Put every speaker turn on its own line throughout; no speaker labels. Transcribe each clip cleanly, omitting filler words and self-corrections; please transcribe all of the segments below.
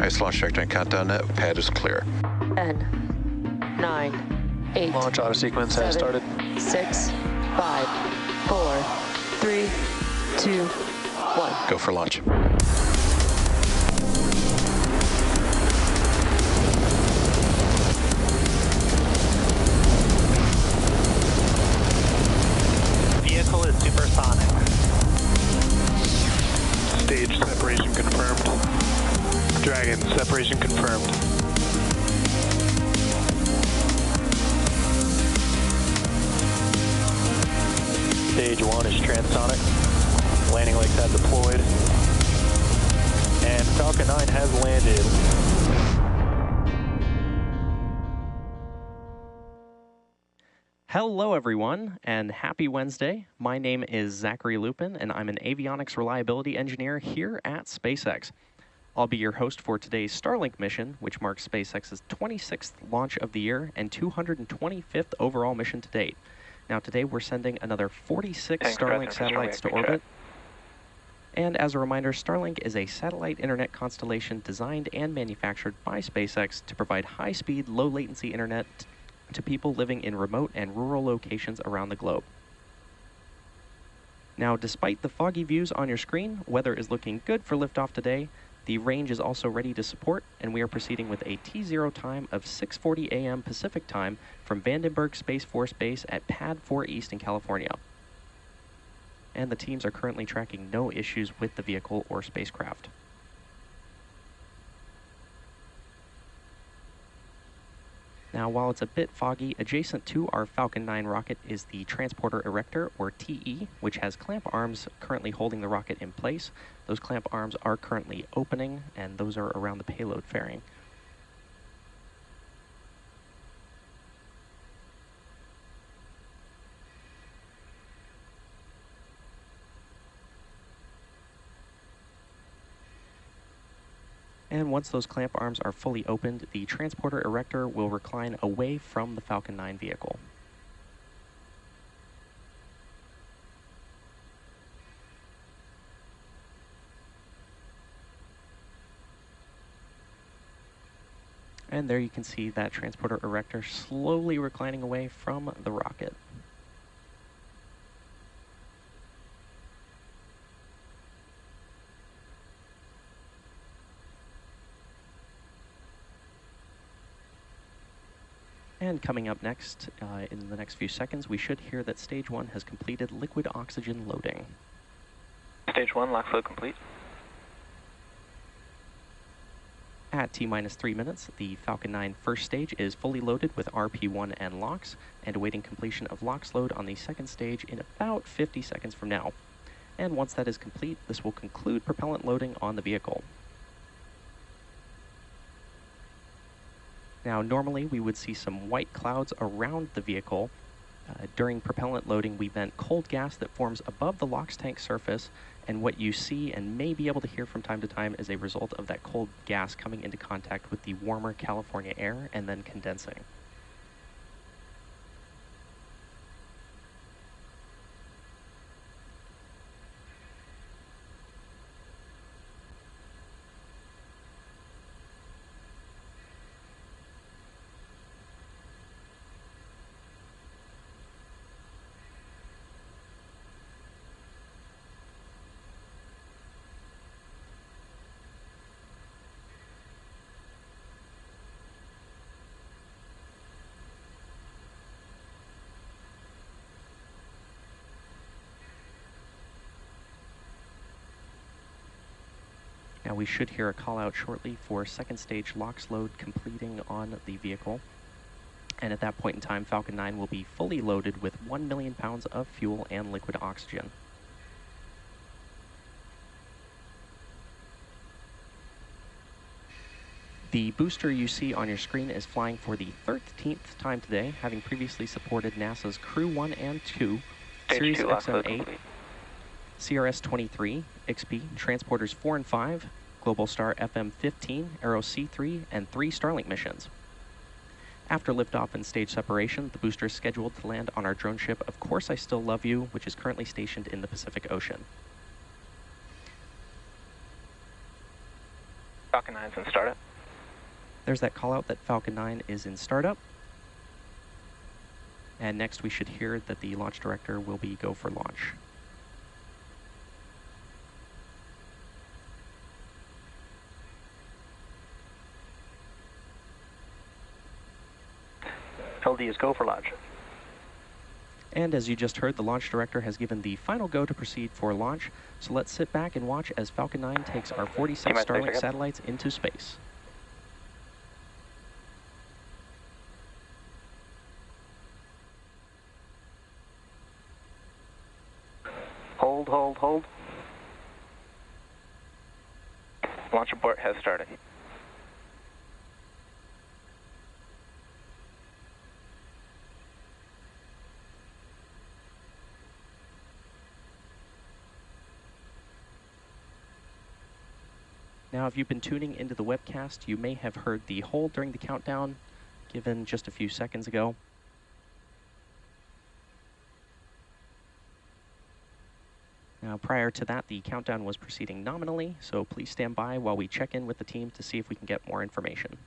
Nice launch trajectory countdown. Pad is clear.
10, 9, 8.
Launch auto sequence has started.
6, 5, 4, 3, 2, 1.
Go for launch.
Vehicle is supersonic.
Stage separation confirmed. Dragon, separation confirmed. Stage 1 is transonic. Landing legs have deployed. And Falcon 9 has landed.
Hello everyone, and happy Wednesday. My name is Zachary Lupin, and I'm an avionics reliability engineer here at SpaceX. I'll be your host for today's Starlink mission, which marks SpaceX's 26th launch of the year and 225th overall mission to date. Now today we're sending another 46 Starlink satellites to orbit. And as a reminder, Starlink is a satellite internet constellation designed and manufactured by SpaceX to provide high-speed, low-latency internet to people living in remote and rural locations around the globe. Now, despite the foggy views on your screen, weather is looking good for liftoff today. The range is also ready to support, and we are proceeding with a T0 time of 6:40 a.m. Pacific time from Vandenberg Space Force Base at Pad 4 East in California. And the teams are currently tracking no issues with the vehicle or spacecraft. Now, while it's a bit foggy, adjacent to our Falcon 9 rocket is the transporter erector, or TE, which has clamp arms currently holding the rocket in place. Those clamp arms are currently opening, and those are around the payload fairing. And once those clamp arms are fully opened, the transporter erector will recline away from the Falcon 9 vehicle. And there you can see that transporter erector slowly reclining away from the rocket. And coming up next, in the next few seconds, we should hear that Stage 1 has completed liquid oxygen loading.
Stage 1, LOX load complete.
At T-minus 3 minutes, the Falcon 9 first stage is fully loaded with RP-1 and LOX, and awaiting completion of LOX load on the second stage in about 50 seconds from now. And once that is complete, this will conclude propellant loading on the vehicle. Now, normally we would see some white clouds around the vehicle. During propellant loading, we vent cold gas that forms above the LOX tank surface, and what you see and may be able to hear from time to time is a result of that cold gas coming into contact with the warmer California air and then condensing. Now we should hear a call out shortly for second stage LOX load completing on the vehicle. And at that point in time, Falcon 9 will be fully loaded with 1 million pounds of fuel and liquid oxygen. The booster you see on your screen is flying for the 13th time today, having previously supported NASA's Crew 1 and 2, Series XM8, CRS-23, XP, Transporters 4 and 5, Globalstar FM-15, Aero C3, and 3 Starlink missions. After liftoff and stage separation, the booster is scheduled to land on our drone ship, Of Course I Still Love You, which is currently stationed in the Pacific Ocean.
Falcon 9's in startup.
There's that call out that Falcon 9 is in startup. And next we should hear that the launch director will be go for launch.
LD is go for launch.
And as you just heard, the launch director has given the final go to proceed for launch. So let's sit back and watch as Falcon 9 takes our 46 Starlink satellites into space.
Hold, hold, hold. Launch abort has started.
Now, if you've been tuning into the webcast, you may have heard the hold during the countdown given just a few seconds ago. Now, prior to that, the countdown was proceeding nominally, so please stand by while we check in with the team to see if we can get more information.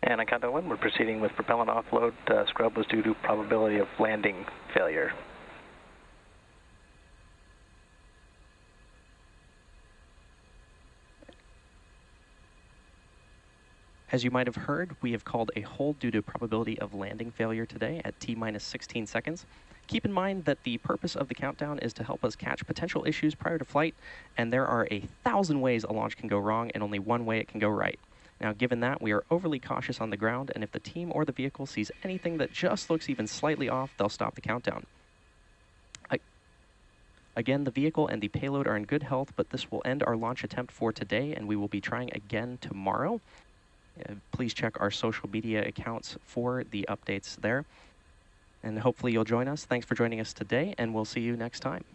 And on countdown 1, we're proceeding with propellant offload. Scrub was due to probability of landing failure.
As you might have heard, we have called a hold due to probability of landing failure today at T-minus 16 seconds. Keep in mind that the purpose of the countdown is to help us catch potential issues prior to flight, and there are 1,000 ways a launch can go wrong and only one way it can go right. Now, given that, we are overly cautious on the ground, and if the team or the vehicle sees anything that just looks even slightly off, they'll stop the countdown. Again, the vehicle and the payload are in good health, but this will end our launch attempt for today, and we will be trying again tomorrow. Please check our social media accounts for the updates there. And hopefully you'll join us. Thanks for joining us today, and we'll see you next time.